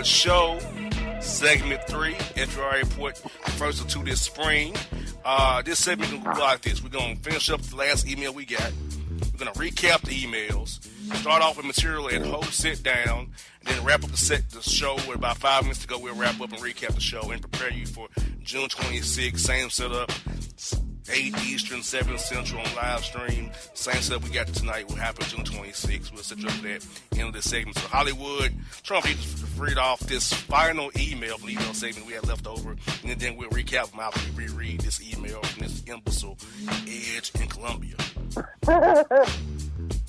Hollywood Show, segment 3, FUI report, first to this spring. This segment is going to go like this. We're going to finish up the last email we got. We're going to recap the emails, start off with material and hold sit down, and then wrap up the show with about 5 minutes to go. We'll wrap up and recap the show and prepare you for June 26th. Same setup, 8 Eastern, 7 Central on live stream. Same setup we got tonight will happen June 26th. We'll set you up for that end of this segment. So Hollywood, trying to read off this final email from the email segment we had left over, and then we'll recap them after we reread this email from this imbecile Edge in Columbia.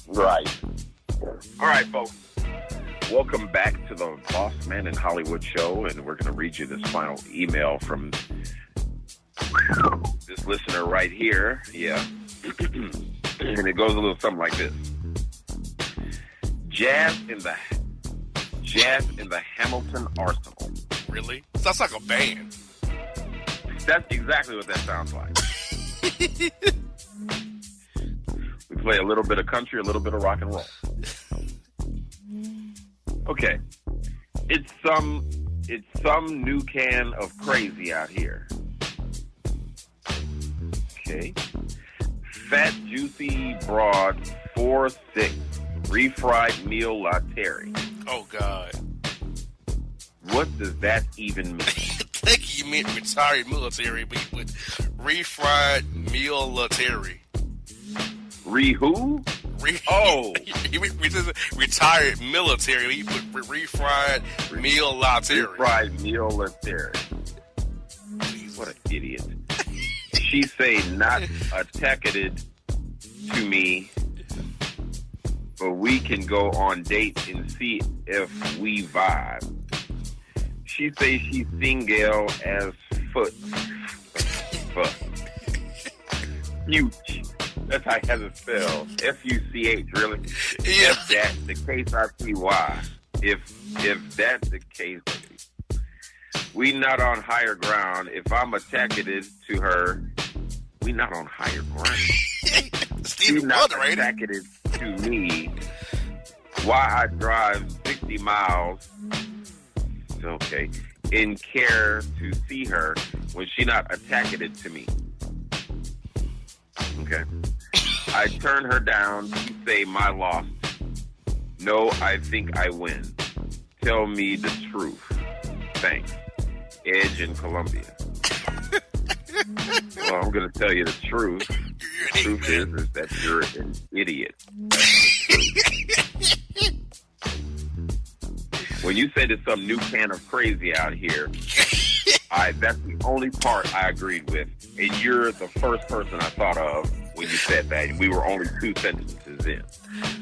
Right. All right, folks. Welcome back to the Bossman and Hollywood Show, and we're going to read you this final email from this listener right here. Yeah. And it goes a little something like this. Jazz in the Hamilton Arsenal. Really? Sounds like a band. That's exactly what that sounds like. We play a little bit of country, a little bit of rock and roll. Okay. It's some new can of crazy out here. Okay. Fat, juicy, broad, 4-6, refried meal latte. Oh, God. What does that even mean? I think you meant retired military, but you put refried meal latte. Who? Oh. He says retired military. He put refried meal latte. Refried meal latte. What an idiot. She say not attached to me, but we can go on date and see if we vibe. She say she's single as fuck. Huge. That's how I have it spelled. F-U-C-H, really? Yeah. If that's the case, I see why. If that's the case, we not on higher ground. If I'm attached to her, we not on higher ground. She's not attached to me. Why I drive 60 miles, okay, in care to see her when she not attached to me. Okay. I turn her down. You say my loss. No, I think I win. Tell me the truth. Thanks. Edge in Columbia. Well, I'm going to tell you the truth. The truth is that you're an idiot. When you say there's some new can of crazy out here, that's the only part I agreed with. And you're the first person I thought of when you said that. And we were only 2 sentences in.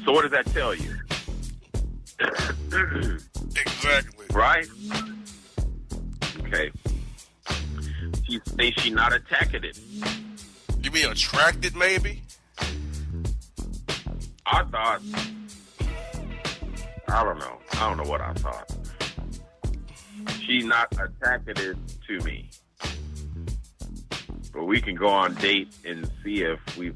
So what does that tell you? Exactly. Right? Okay. She say she not attached. You mean attracted, maybe? I thought. I don't know. I don't know what I thought. She not attached to me. But we can go on date and see if we.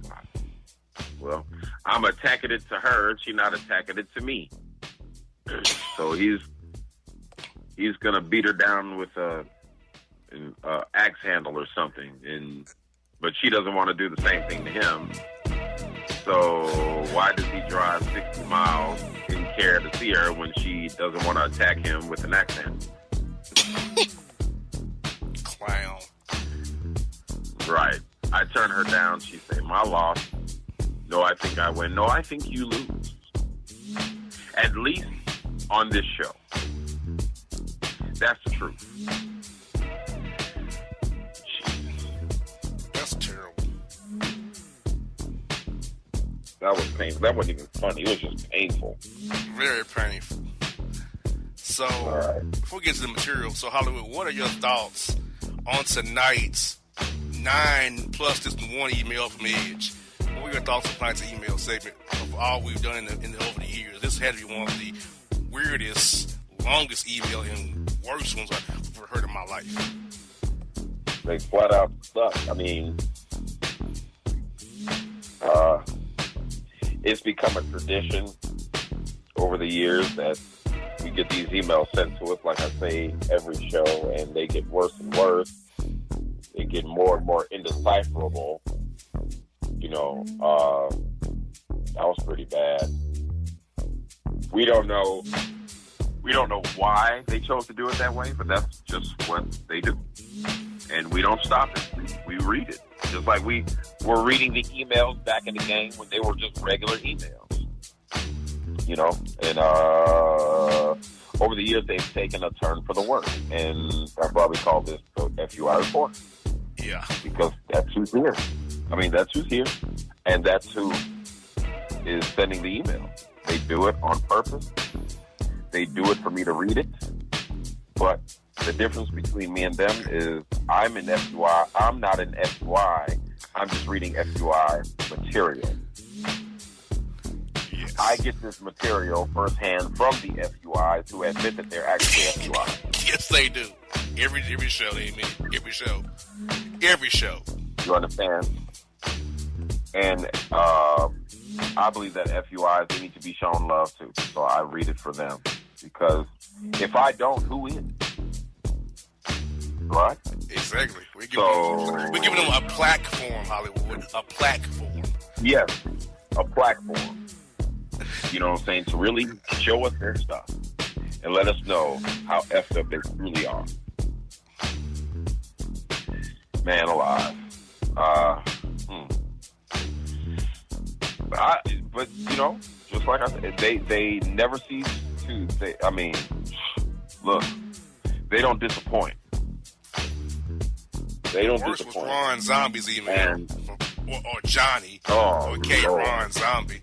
Well, I'm attached to her. She not attached to me. So he's gonna beat her down with an axe handle or something, but she doesn't want to do the same thing to him. So why does he drive 60 miles in care to see her when she doesn't want to attack him with an axe handle? Clown. Right. I turn her down. She say, my loss. No, I think I win. No, I think you lose. At least on this show. That's the truth. That's terrible. That was painful. That wasn't even funny. It was just painful. Very painful. So, before we get to the material, so Hollywood, what are your thoughts on tonight's 9 plus this one email from Edge? What were your thoughts on tonight's email segment of all we've done in over the years? This had to be one of the weirdest, longest email and worst ones I've ever heard in my life. They flat out suck. I mean, it's become a tradition over the years that we get these emails sent to us, like I say, every show, and they get worse and worse. They get more and more indecipherable. You know, that was pretty bad. We don't know why they chose to do it that way, but that's just what they do. And we don't stop it. We read it. Just like we were reading the emails back in the game when they were just regular emails. You know, and over the years they've taken a turn for the worse. And that's why we call this the FUI report. Yeah. Because that's who's here. I mean, that's who's here. And that's who is sending the email. They do it on purpose. They do it for me to read it. But the difference between me and them is I'm in FUI. I'm not in FUI. I'm just reading FUI material. Yes. I get this material firsthand from the FUIs who admit that they're actually FUI. Yes, they do. Every show they admit. Every show. Every show. You understand? And I believe that FUIs, they need to be shown love too. So I read it for them. Because if I don't, who is? Right? Exactly. We're giving them a platform, Hollywood. A platform. Yes, a platform. You know what I'm saying? To really show us their stuff and let us know how effed up they truly are. Man alive. But you know, just like I said, they never cease to say. I mean, look, they don't disappoint. They don't Worse disappoint. was Ron Zombie's email, or Johnny, or K. Lord. Ron Zombie,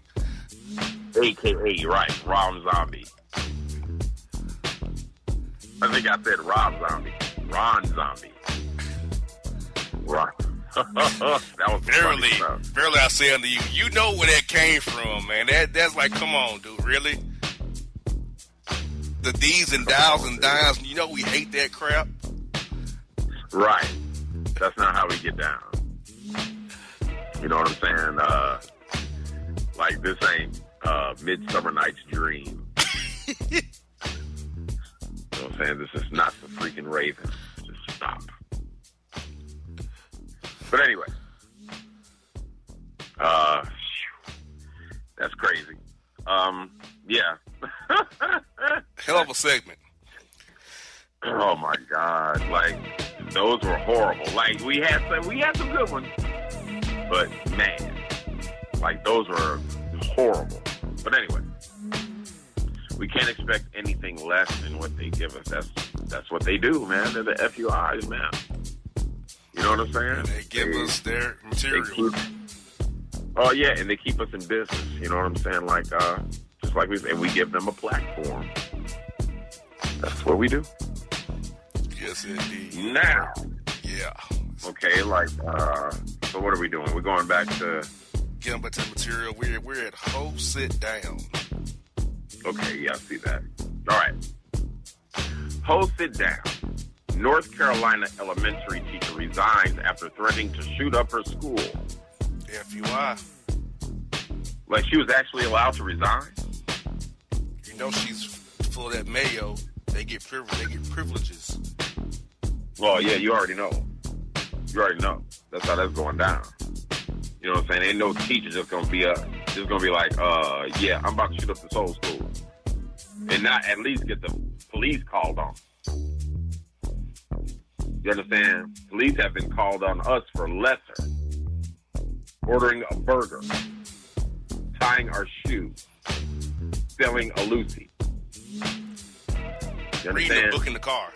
AKA right, Ron Zombie. I think I said Rob Zombie, Ron Zombie. Right. That was verily I say unto you, you know where that came from, man. That's like, come on, dude, really? The D's and dials and dimes, you know we hate that crap. Right. That's not how we get down. You know what I'm saying? Like this ain't Midsummer Night's Dream. You know what I'm saying? This is not the freaking Raven. Just stop. But anyway, that's crazy. Yeah. Hell of a segment. Oh my God! Like those were horrible. Like we had some good ones, but man, like those were horrible. But anyway, we can't expect anything less than what they give us. That's what they do, man. They're the FUIs, man. You know what I'm saying? And they give us their material. Oh yeah, and they keep us in business. You know what I'm saying? Like just like and we give them a platform. That's what we do. Yes, indeed. Now. Yeah. Okay, like, so what are we doing? We're going back to... Getting back to the material. We're at Ho Sit Down. Okay, yeah, I see that. All right. Ho Sit Down. North Carolina elementary teacher resigns after threatening to shoot up her school. FUI. Like, she was actually allowed to resign? You know she's full of that mayo. They get privileges. Well, yeah, you already know. That's how that's going down. You know what I'm saying? Ain't no teacher just gonna be like, yeah, I'm about to shoot up this whole school. And not at least get the police called on. You understand? Police have been called on us for lesser. Ordering a burger. Tying our shoe. Selling a Lucy. You Reading a book in the car.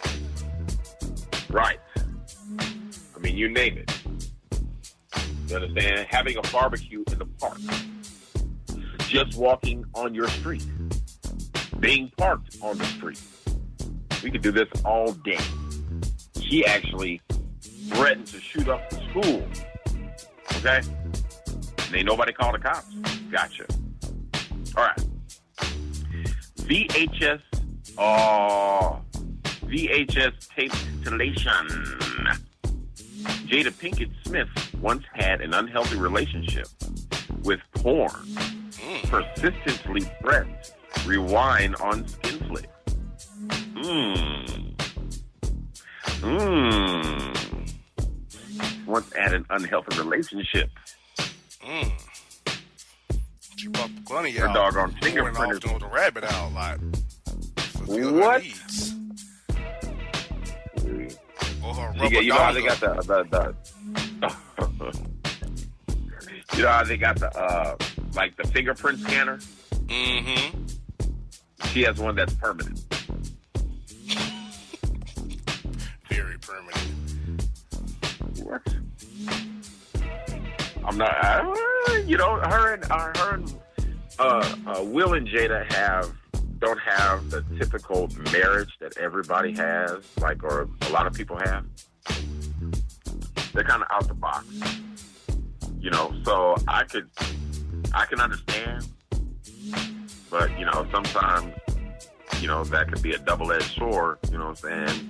Right. I mean, you name it. You understand? Having a barbecue in the park. Just walking on your street. Being parked on the street. We could do this all day. He actually threatened to shoot up the school. Okay? And ain't nobody called the cops. Gotcha. All right. VHS tape installation. Jada Pinkett Smith once had an unhealthy relationship with porn. Persistently pressed rewind on skin flicks. Once at an unhealthy relationship. She brought the bunny Her out. doggone Pouring fingerprint. off the rabbit out like fulfill What? her needs. Or her You rubber know how they got dongle. the you know how they got the like the fingerprint scanner? Mm-hmm. She has one that's permanent. Very permanent. What? I'm not. Her and Will and Jada don't have the typical marriage that everybody has, like, or a lot of people have. They're kind of out the box, So I can understand, but sometimes that could be a double-edged sword.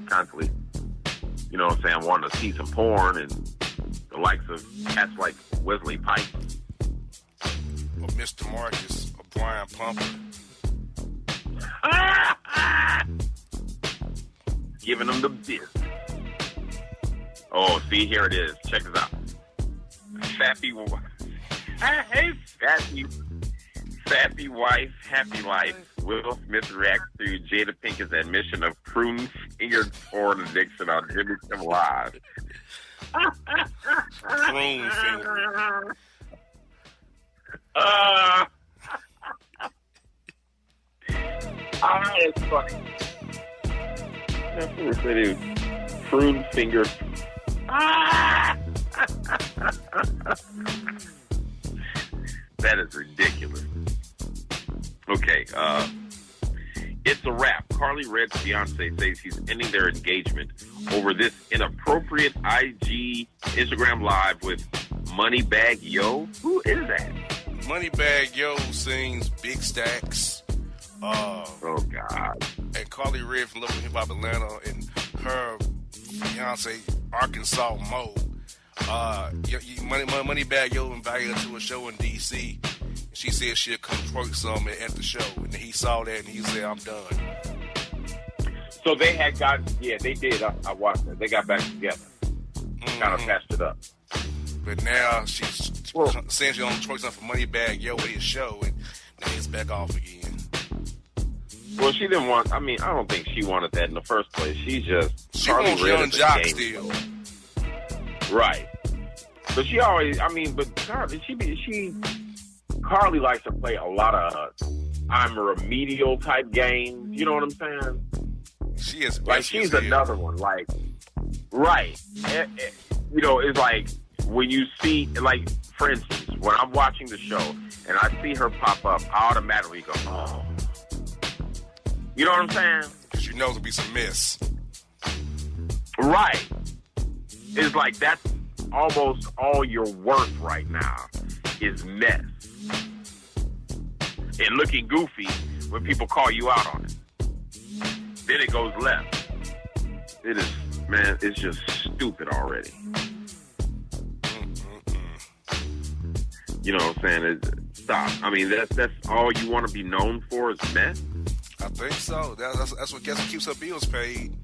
Constantly, wanting to see some porn and the likes of cats like Wesley Pipes. Or Mr. Marcus or Brian Pumper. Giving them the business. Oh, see, here it is. Check this out. Fappy wife, happy life. Will Smith reacts to Jada Pinkett's admission of prune-fingered porn addiction on Jimmy Kimmel Live. Prune finger. It's funny. That's what they do. Prune-fingered. That is ridiculous. Okay, it's a wrap. Carly Red's fiance says he's ending their engagement over this inappropriate Instagram Live with Moneybag Yo. Who is that? Moneybag Yo sings Big Stacks. Oh, God. And Carly Red from Love and Hip Hop Atlanta and her fiance, Arkansas Mo. Moneybag Yo invited her to a show in D.C. She said she'll come twerk some at the show. And he saw that and he said, I'm done. So they had they did. I watched it. They got back together. Kind of patched it up. But now she's saying she's going to twerk something for Moneybag Yo at his show. And now it's back off again. Well, she didn't want. I don't think she wanted that in the first place. She wants Young Jock still, right? But she always. But Carly, Carly likes to play a lot of I'm a remedial type games. You know what I'm saying? She is like she's another one. Like, right? It's like when you see, like, for instance, when I'm watching the show and I see her pop up, I automatically go, oh. You know what I'm saying? Because you know there'll be some mess. Right. It's like that's almost all you're worth right now is mess. And looking goofy when people call you out on it. Then it goes left. It is, man, it's just stupid already. You know what I'm saying? Stop. That's all you want to be known for is mess? I think so. That's what keeps her bills paid.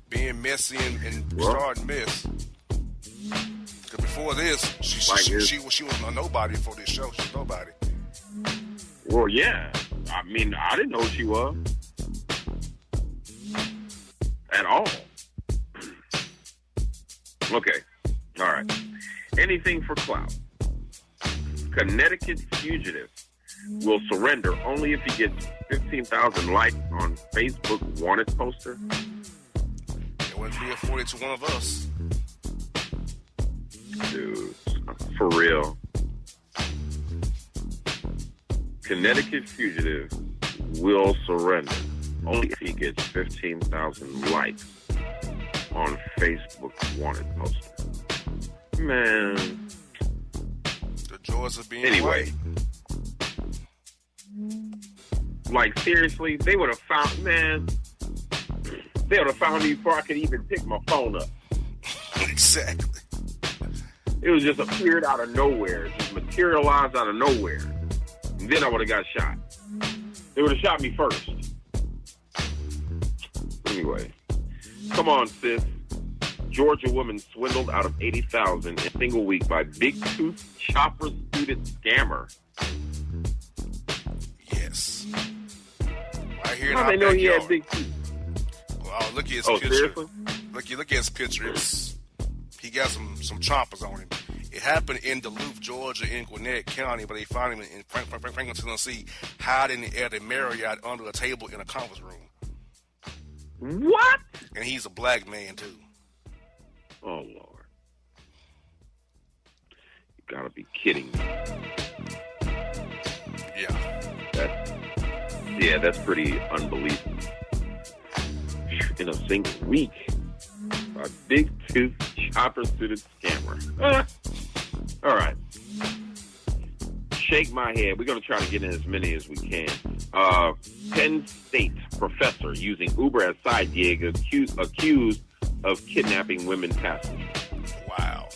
Being messy and starting mess. Because before this, she was a nobody before this show. She's nobody. Well, yeah. I didn't know who she was. At all. Okay. All right. Anything for clout. Connecticut fugitive will surrender only if he gets 15,000 likes on Facebook wanted poster. It wouldn't be afforded to one of us. Dude, for real. Connecticut fugitive will surrender only if he gets 15,000 likes on Facebook wanted poster. Man. The joys of being white. Like, seriously, they would have found me before I could even pick my phone up. Exactly. It was just appeared out of nowhere. It just materialized out of nowhere. And then I would have got shot. They would have shot me first. Anyway, come on, sis. Georgia woman swindled out of $80,000 in a single week by big tooth chopper student scammer. Yes. Right here in How our they know he backyard. had big teeth? Well, look at his Oh, picture. seriously? Look at his picture. He got some chompers on him. It happened in Duluth, Georgia, in Gwinnett County, but they found him in Franklin, Tennessee, hiding at a Marriott under a table in a conference room. What? And he's a black man, too. Oh, Lord. You gotta be kidding me. Yeah. That's pretty unbelievable. In a single week, a big tooth chopper suited scammer. All right. Shake my head. We're going to try to get in as many as we can. Penn State professor using Uber as side gig accused of kidnapping women passengers. Wow.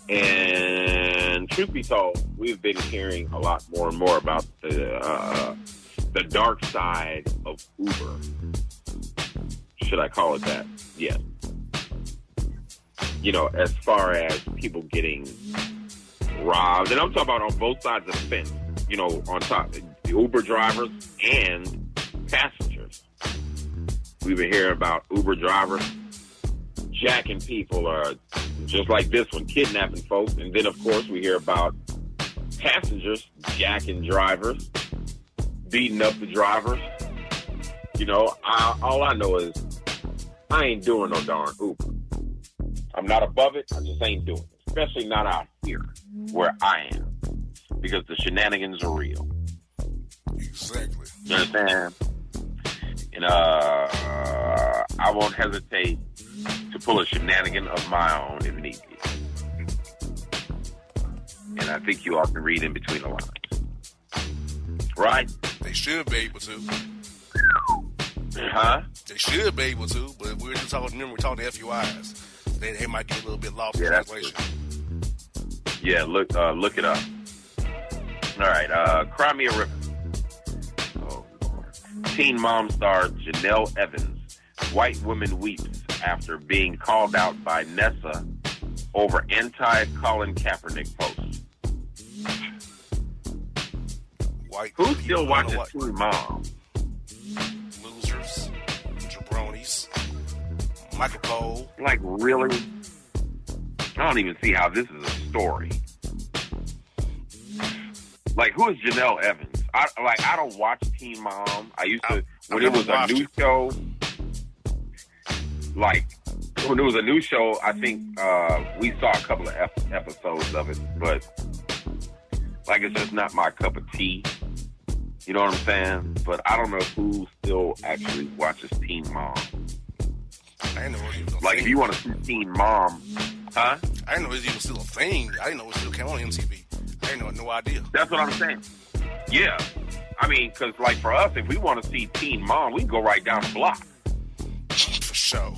And truth be told, we've been hearing a lot more and more about the dark side of Uber. Should I call it that? Yeah. You know, as far as people getting robbed, and I'm talking about on both sides of the fence. You know, on top, the Uber drivers and passengers. We've been hearing about Uber drivers jacking people, just like this one, kidnapping folks. And then, of course, we hear about passengers jacking drivers, beating up the drivers. You know, all I know is I ain't doing no darn Uber. I'm not above it. I just ain't doing it. Especially not out here where I am. Because the shenanigans are real. Exactly. You understand? And I won't hesitate to pull a shenanigan of my own if need be. And I think you all can read in between the lines. Right? They should be able to. Huh? They should be able to, but we're just talking, remember, we're talking FUIs. They might get a little bit lost in that's translation. Yeah, look it up. All right, Cry Me a River. Oh, Lord. Teen mom star Janelle Evans. White woman weeps after being called out by Nessa over anti-Colin Kaepernick post. White Who people still don't watches know what- Teen Mom? Losers, jabronis, Michael Cole. Like, really? I don't even see how this is a story. Like, who is Janelle Evans? I don't watch Teen Mom. I used to, when it was a new show, like, when it was a new show, I think we saw a couple of episodes of it, but, like, it's just not my cup of tea. You know what I'm saying? But I don't know who still actually watches Teen Mom. I didn't know it was even a Like, thing. if you want to see Teen Mom, huh? I didn't know it was even still a thing. I didn't know it still came on MTV. I didn't know, no idea. That's what I'm saying. Yeah. I mean, because, like, for us, if we want to see Teen Mom, we can go right down the block. For sure.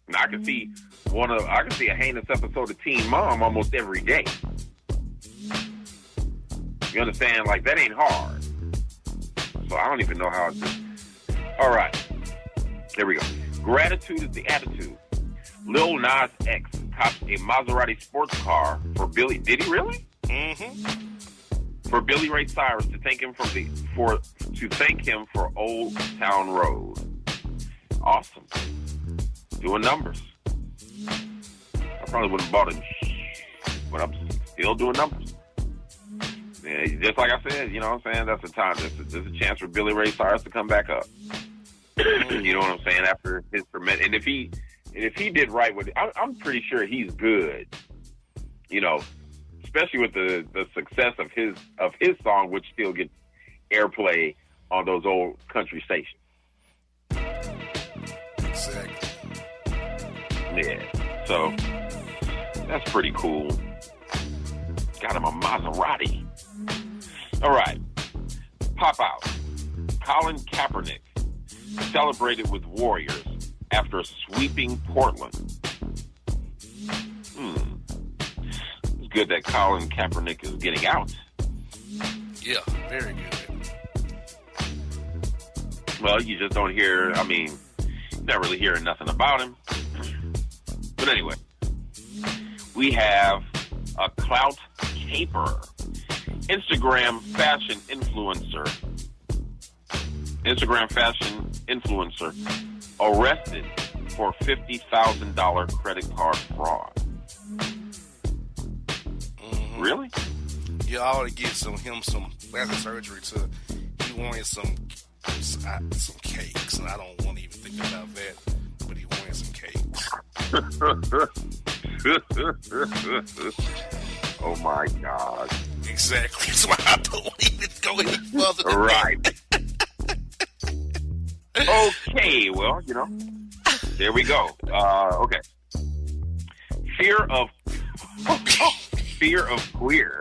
And I can see a heinous episode of Teen Mom almost every day. You understand? Like, that ain't hard. So I don't even know how it's... All right. Here we go. Gratitude is the attitude. Lil Nas X cops a Maserati sports car for Billy... Did he really? Mm-hmm. For Billy Ray Cyrus to thank him for Old Town Road. Awesome. Doing numbers. I probably wouldn't have bought him, but I'm still doing numbers. Yeah, just like I said, you know what I'm saying? That's the time. There's a chance for Billy Ray Cyrus to come back up. You know what I'm saying? After his ferment, and if he did right with it, I'm pretty sure he's good. You know, especially with the success of his song, which still gets airplay on those old country stations. Exactly. Yeah. So that's pretty cool. Got him a Maserati. All right. Pop out. Colin Kaepernick celebrated with Warriors after sweeping Portland. It's good that Colin Kaepernick is getting out. Yeah, very good. Well, you just don't hear, I mean, you're not really hearing nothing about him. But anyway, we have a clout caper, Instagram fashion influencer arrested for $50,000 credit card fraud. Mm-hmm. Really? Yeah, I ought to get some plastic surgery to. He wanted some cakes, and I don't want to even think about that. But he wanted some cakes. Oh my God! Exactly. That's why I don't even go any further. Than right. Okay. Well, there we go. Okay. Fear of queer.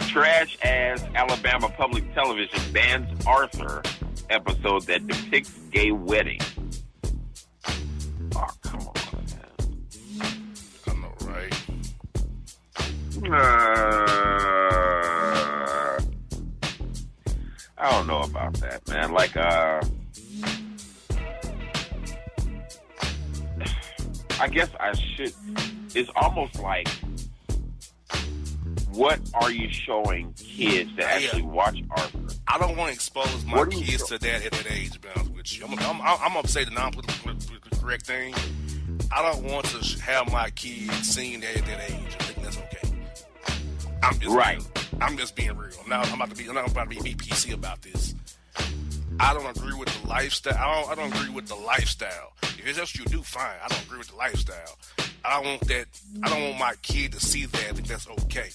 Trash ass Alabama Public Television bans Arthur episode that depicts gay wedding. Oh, come on, man. I know, right? I don't know about that, man. Like, I guess I should. It's almost like, what are you showing kids to actually watch Arthur? I don't want to expose my kids to that at that age, to be honest with you. I'm going to say the non-politically correct thing. I don't want to have my kids seeing that at that age. I think that's okay. I'm just being real. I'm not about to be PC about this. I don't agree with the lifestyle. I don't agree with the lifestyle. If it's just you do, fine. I don't agree with the lifestyle. I don't want that. I don't want my kid to see that. I think that's okay.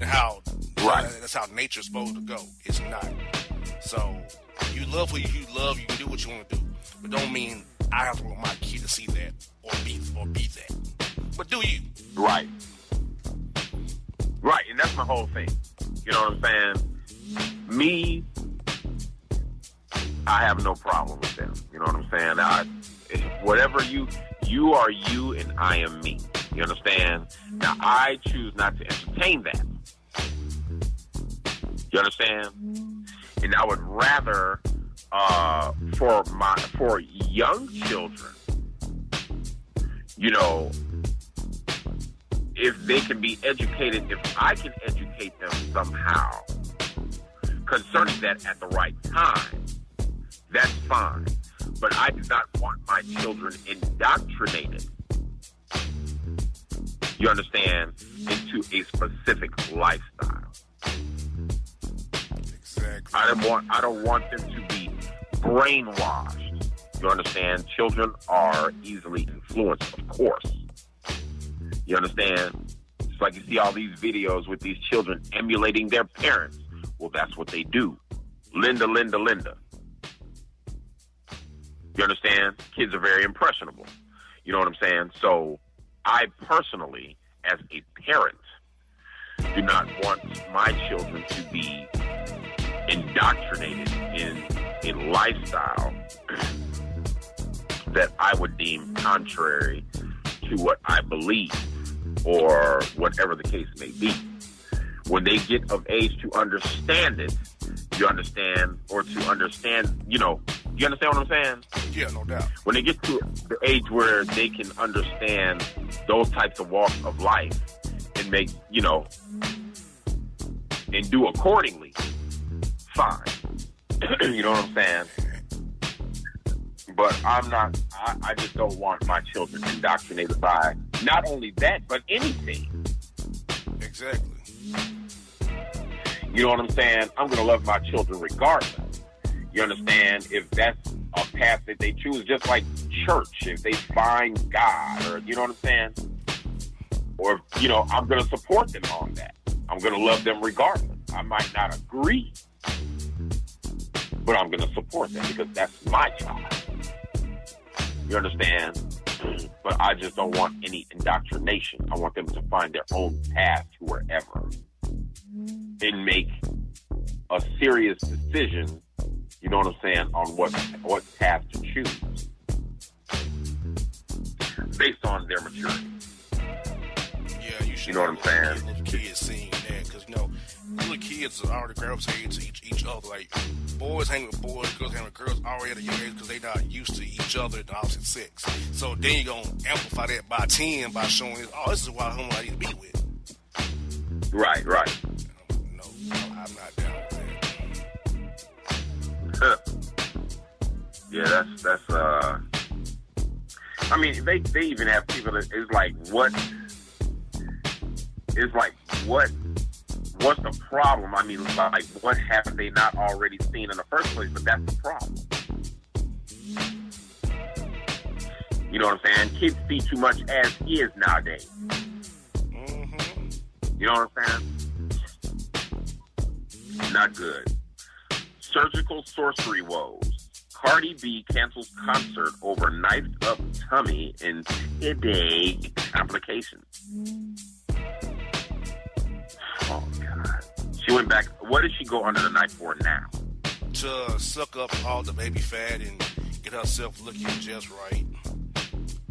And that's how nature's supposed to go. It's not. So you love who you love. You can do what you want to do, but don't mean I have to want my kid to see that or be that. But do you? Right. Right, and that's my whole thing. You know what I'm saying? Me, I have no problem with them. You know what I'm saying? Whatever you are you and I am me. You understand? Now, I choose not to entertain that. You understand? And I would rather, for young children, if they can be educated, if I can educate them somehow concerning that at the right time, that's fine. But I do not want my children indoctrinated, you understand, into a specific lifestyle. Exactly. I don't want them to be brainwashed. You understand? Children are easily influenced, of course. You understand? It's like you see all these videos with these children emulating their parents. Well, that's what they do. Linda. You understand? Kids are very impressionable. You know what I'm saying? So I personally, as a parent, do not want my children to be indoctrinated in a lifestyle that I would deem contrary to what I believe, or whatever the case may be. When they get of age to understand it, you understand what I'm saying? Yeah, no doubt. When they get to the age where they can understand those types of walks of life and make, and do accordingly, fine. You know what I'm saying? But I just don't want my children indoctrinated by not only that, but anything. Exactly. You know what I'm saying? I'm going to love my children regardless. You understand? If that's a path that they choose, just like church, if they find God, or, you know what I'm saying? Or, I'm going to support them on that. I'm going to love them regardless. I might not agree, but I'm going to support them because that's my child. You understand? But I just don't want any indoctrination. I want them to find their own path to wherever and make a serious decision, you know what I'm saying, on what path to choose based on their maturity. Yeah, you should. You know what I'm saying? Little kids seeing that, because little kids are already gravitating to each other. Like, boys hang with boys, girls hang with girls already at a young age because they're not used to each other in the opposite sex. So then you're going to amplify that by 10 by showing, this is why whom I need to be with. Right. No, I'm not down with that. Yeah, that's I mean, they even have people that is like, what's the problem? I mean, like, what have they not already seen in the first place? But that's the problem. You know what I'm saying? Kids see too much as is nowadays. Mm-hmm. You know what I'm saying? Not good. Surgical sorcery woes. Cardi B cancels concert over knifed up tummy and headache complications. Oh, God. She went back. What did she go under the knife for now? To suck up all the baby fat and get herself looking just right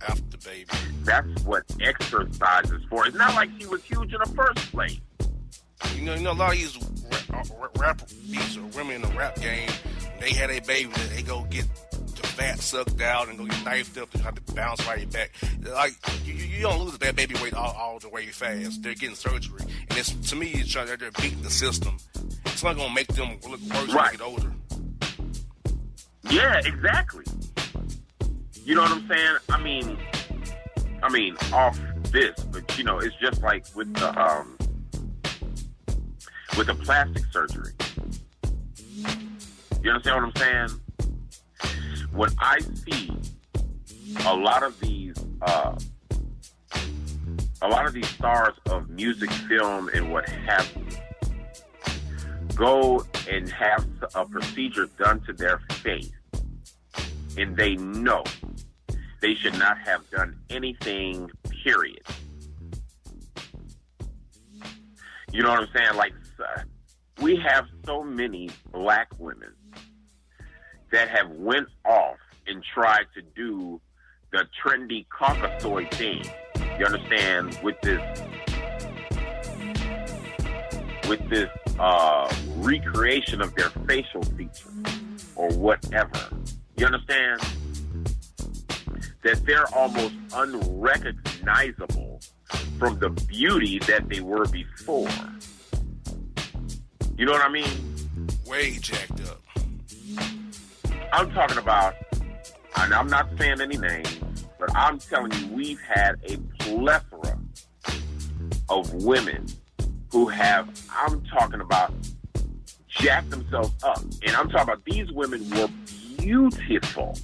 after the baby. That's what exercise is for. It's not like she was huge in the first place. You know, a lot of these these women in the rap game, they had a baby, they go get the fat sucked out and go get knifed up and have to bounce right back. Like, you don't lose that baby weight all the way fast. They're getting surgery. And it's, to me, it's they're beating the system. It's not going to make them look worse when they get older. Yeah, exactly. You know what I'm saying? I mean, off this, but, you know, it's just like with the plastic surgery. You understand what I'm saying? When I see a lot of these stars of music, film, and what have you go and have a procedure done to their face, and they know they should not have done anything, period. You know what I'm saying? Like, we have so many black women that have went off and tried to do the trendy Caucasoid thing. You understand? With this recreation of their facial features or whatever. You understand? That they're almost unrecognizable from the beauty that they were before. You know what I mean? Way jacked up. I'm talking about, and I'm not saying any names, but I'm telling you, we've had a plethora of women who have, I'm talking about, jacked themselves up. And I'm talking about these women were beautiful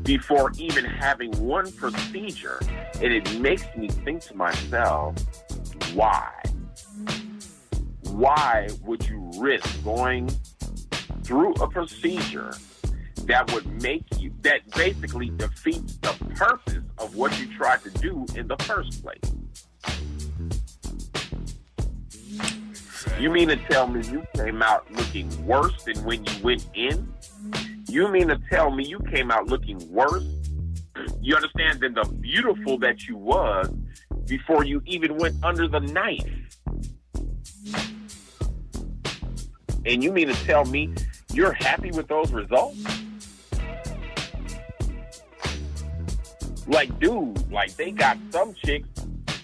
before even having one procedure. And it makes me think to myself, why? Why would you risk going through a procedure that would make you, that basically defeats the purpose of what you tried to do in the first place? You mean to tell me you came out looking worse than when you went in? You mean to tell me you came out looking worse, you understand, than the beautiful that you was before you even went under the knife? And you mean to tell me you're happy with those results? Like, dude, like, they got some chicks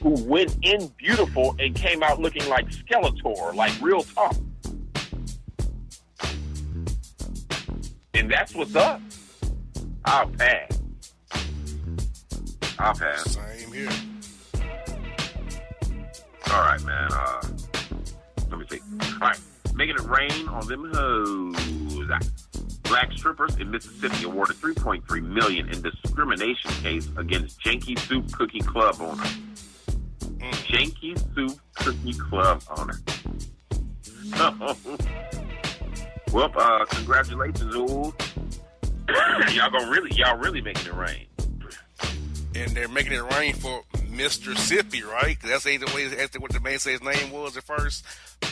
who went in beautiful and came out looking like Skeletor, like, real talk. And that's what's up. I'll pass. Same here. All right, man. Let me see. All right. Making it rain on them hoes. Black strippers in Mississippi awarded $3.3 million in discrimination case against Janky Soup Cookie Club owner. Janky Soup Cookie Club owner. Well, congratulations, ooh. y'all really making it rain. And they're making it rain for Mr. Sippy, right? Because that's what the man said his name was at first.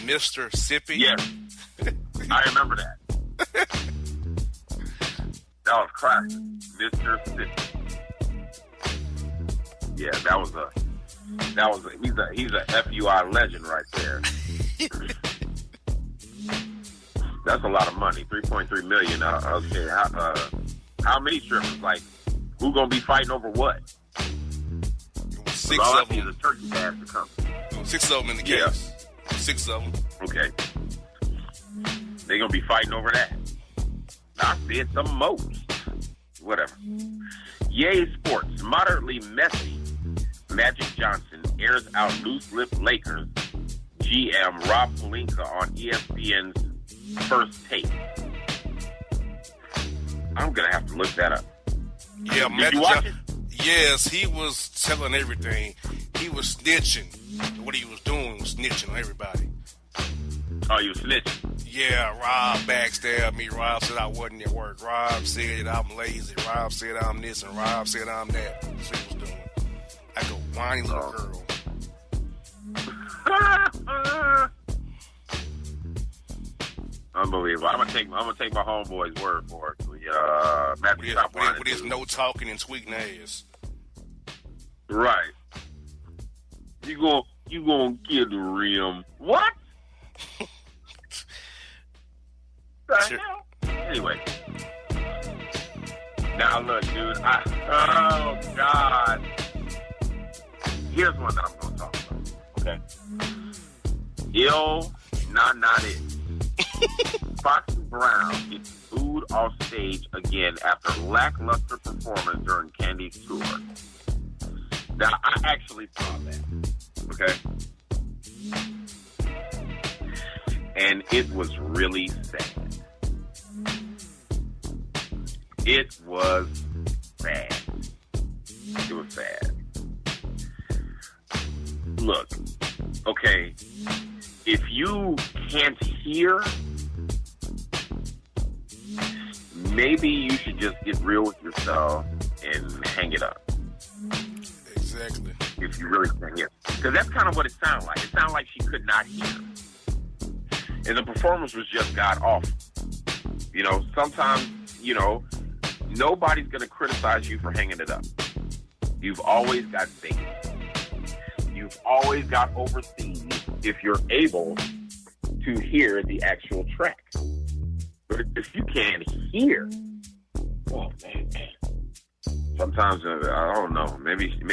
Mr. Sippy. Yes. I remember that. That was classic. Mr. Sippy. Yeah, he's a FUI legend right there. That's a lot of money. $3.3 million. Okay, how many strippers? Like, who gonna be fighting over what? Six of them. The turkey has to come. 6 of them in the case. 6 of them. Okay. They gonna be fighting over that. I said some most. Whatever. Yay Sports. Moderately messy. Magic Johnson airs out loose lip Lakers. GM Rob Pelinka on ESPN's First Take. I'm gonna have to look that up. Yeah, Did you watch it? Yes, he was telling everything. He was snitching. What he was doing was snitching on everybody. Oh, you snitching? Yeah, Rob backstabbed me. Rob said I wasn't at work. Rob said I'm lazy. Rob said I'm this, and Rob said I'm that. That's what he was doing. Like a whiny little girl. Unbelievable. I'm gonna take my homeboy's word for it. With his no talking and tweaking ass. Right. You gonna get the rim. What? The hell? Anyway. Now look, dude. Oh God. Here's one that I'm gonna talk about. Okay. Not it. Foxy Brown gets booed off stage again after lackluster performance during Candy's tour. Now, I actually saw that. Okay? And it was really sad. It was sad. It was sad. Look, okay, if you can't hear, maybe you should just get real with yourself and hang it up. Exactly. If you really can't hear. Because that's kind of what it sounded like. It sounded like she could not hear. And the performance was just god awful. You know, sometimes, you know, nobody's going to criticize you for hanging it up. You've always got things. You've always got overseas if you're able to hear the actual track. But if you can't hear, oh man, sometimes I don't know. Maybe you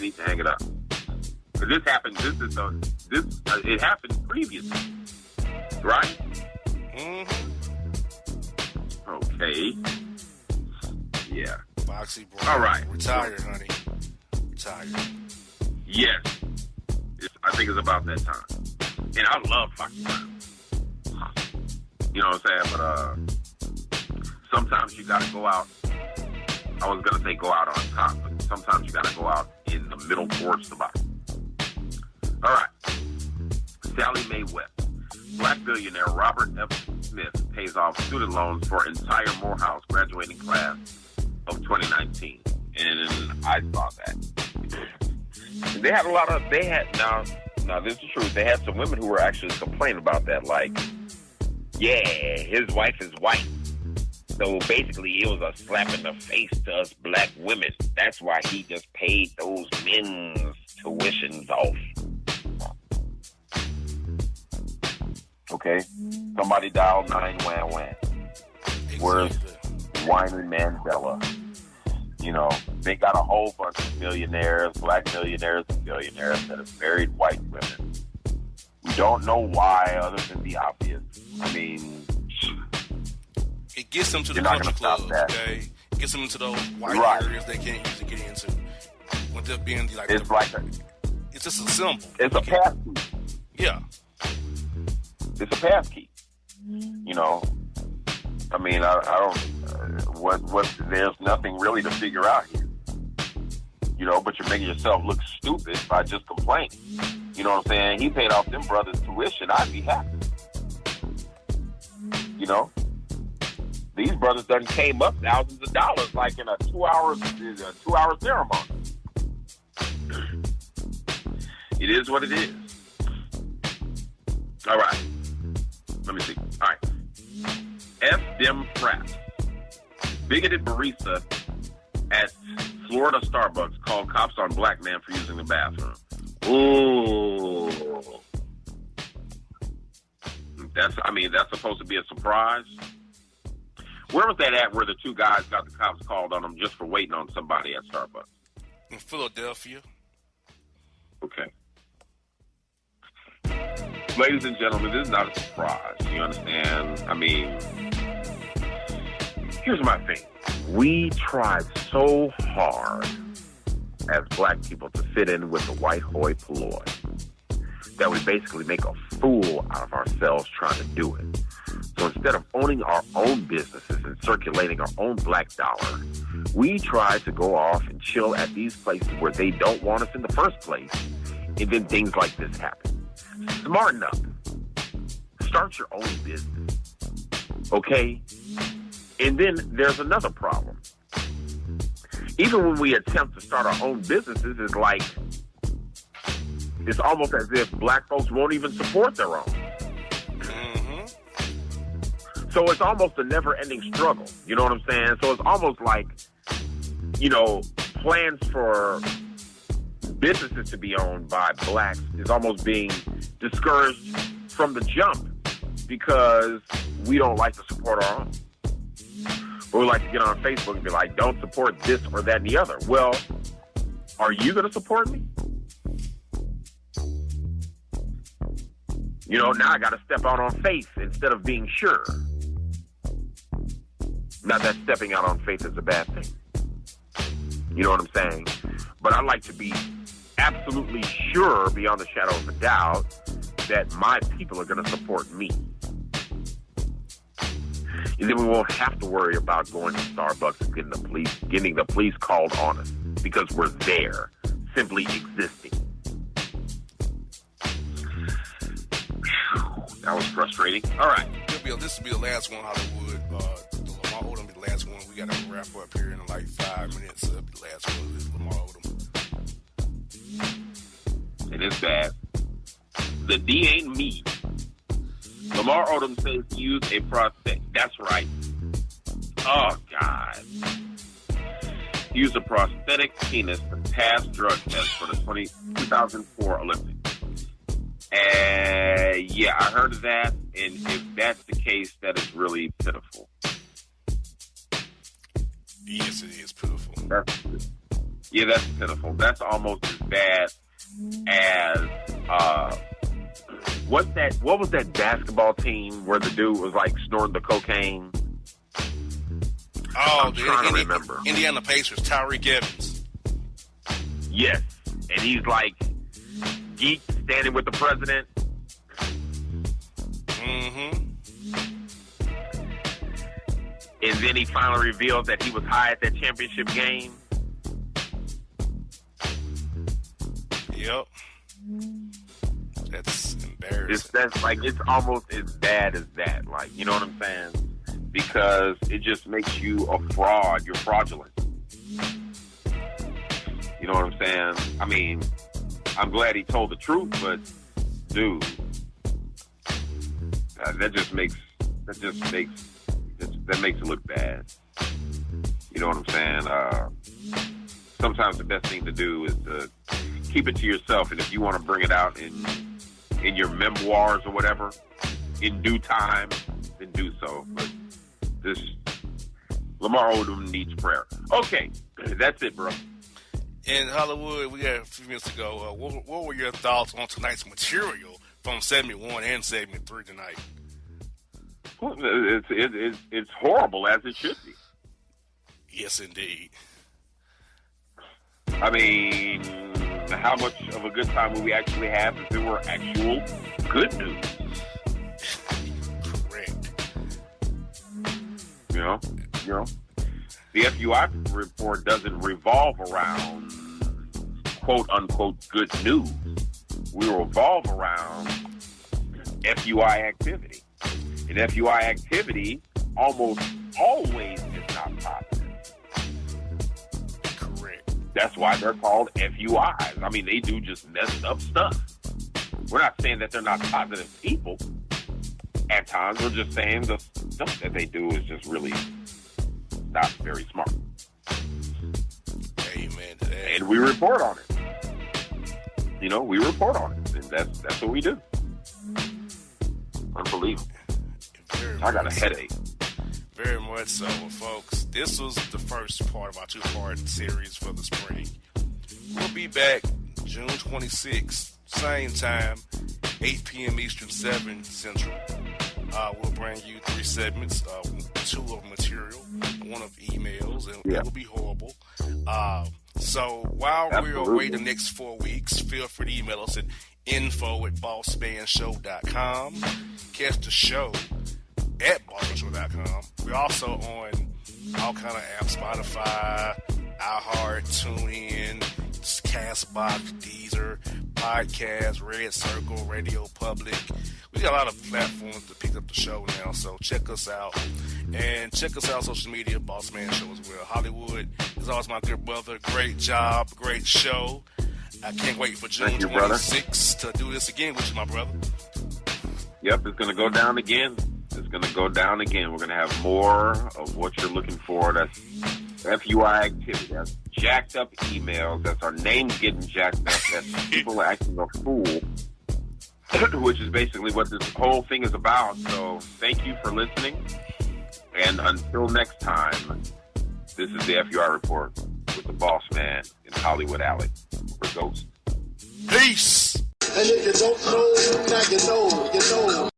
need to hang it up. But this happened. It happened previously, right? Mm-hmm. Okay. Yeah. Foxy Brown. All right. Retired, honey. Retired. Yes. I think it's about that time. And I love Foxy Brown. You know what I'm saying? But sometimes you got to go out. I was going to say go out on top, but sometimes you got to go out in the middle towards the bottom. All right. Sally Mae West. Black billionaire Robert F. Smith pays off student loans for entire Morehouse graduating class of 2019. And I saw that. They had now this is true. They had some women who were actually complaining about that. Like, yeah, his wife is white. So basically it was a slap in the face to us black women. That's why he just paid those men's tuitions off. Okay? Somebody dialed 911. Where's whiny Mandela? You know, they got a whole bunch of millionaires, black millionaires and billionaires that have married white women. We don't know why, other than the obvious. I mean, it gets them to the country clubs, okay? It gets them into those white areas they can't usually get into. With them being like, it's just a symbol. It's a pass key. Yeah. It's a pass key. You know, I mean, I don't. There's nothing really to figure out here. You know, but you're making yourself look stupid by just complaining. You know what I'm saying? He paid off them brothers' tuition. I'd be happy. You know, these brothers done came up thousands of dollars, like in a 2-hour ceremony. It is what it is. All right. Let me see. All right. F. Dem Fraps. Bigoted barista at Florida Starbucks called cops on black man for using the bathroom. Ooh. That's supposed to be a surprise. Where was that at where the two guys got the cops called on them just for waiting on somebody at Starbucks? In Philadelphia. Okay. Ladies and gentlemen, this is not a surprise. You understand? I mean, here's my thing. We tried so hard as black people to fit in with the white hoi polloi that we basically make a fool out of ourselves trying to do it. So instead of owning our own businesses and circulating our own black dollar, we try to go off and chill at these places where they don't want us in the first place, and then things like this happen. Smarten up. Start your own business. Okay? And then there's another problem. Even when we attempt to start our own businesses, it's almost as if black folks won't even support their own. So it's almost a never-ending struggle. You know what I'm saying? So it's almost like, plans for businesses to be owned by blacks is almost being discouraged from the jump because we don't like to support our own. But we like to get on Facebook and be like, don't support this or that and the other. Well, are you going to support me? Now I got to step out on faith instead of being sure. Not that stepping out on faith is a bad thing. You know what I'm saying? But I like to be absolutely sure, beyond the shadow of a doubt, that my people are going to support me. And then we won't have to worry about going to Starbucks and getting the police called on us because we're there, simply existing. That was frustrating. All right. This will be the last one, Hollywood. The Lamar Odom will be the last one. We got to wrap up here in like 5 minutes. It'll be the last one. This is Lamar Odom. It is bad. The D ain't me. Lamar Odom says he used a prosthetic. That's right. Oh, God. He used a prosthetic penis to pass drug tests for the 2004 Olympics. Yeah, I heard of that, and if that's the case, that is really pitiful. Yes, it is pitiful. That's pitiful. That's almost as bad as what was that basketball team where the dude was like snorting the cocaine? I'm trying to remember. Indiana Pacers, Tyreek Evans. Yes, and he's like geek standing with the president. And then he finally reveals that he was high at that championship game. Yep. That's embarrassing. It's almost as bad as that. Like, you know what I'm saying? Because it just makes you a fraud. You're fraudulent. You know what I'm saying? I mean, I'm glad he told the truth, but dude, that makes it look bad. You know what I'm saying? Sometimes the best thing to do is to keep it to yourself, and if you want to bring it out in your memoirs or whatever, in due time, then do so. But this Lamar Odom needs prayer. Okay, that's it, bro. In Hollywood, we got a few minutes to go. What were your thoughts on tonight's material from segment 1 and segment 3 tonight? Well, it's horrible, as it should be. Yes, indeed. I mean, how much of a good time would we actually have if there were actual good news? Correct. You know, the FUI report doesn't revolve around quote unquote good news. We revolve around FUI activity. And FUI activity almost always is not positive. Correct. That's why they're called FUIs. I mean, they do just messed up stuff. We're not saying that they're not positive people. At times, we're just saying the stuff that they do is just really not very smart. Amen to that. And we report on it. We report on it. And that's what we do. Unbelievable. Very I got a much headache. Very much so, folks. This was the first part of our two-part series for the spring. We'll be back June 26th, same time, 8 p.m. Eastern, 7 Central. We'll bring you 3 segments, 2 of material, 1 of emails, and it will be horrible. So while we're away the next 4 weeks, feel free to email us at info@bossmanshow.com. Catch the show at bossmanshow.com. We're also on all kind of apps, Spotify, iHeart, TuneIn, Castbox, Deezer, Podcast, Red Circle, Radio Public. We got a lot of platforms to pick up the show now, so check us out. And check us out on social media, Bossman Show as well. Hollywood is always my good brother. Great job, great show. I can't wait for June 26th to do this again with you, my brother. Yep, it's going to go down again. It's going to go down again. We're going to have more of what you're looking for. That's FUI activity. That's jacked up emails. That's our names getting jacked up. That's people acting a fool, which is basically what this whole thing is about. So thank you for listening. And until next time, this is the FUI Report with the boss man in Hollywood Alley. We're Ghost. Peace. And if you don't know, now you know, you know.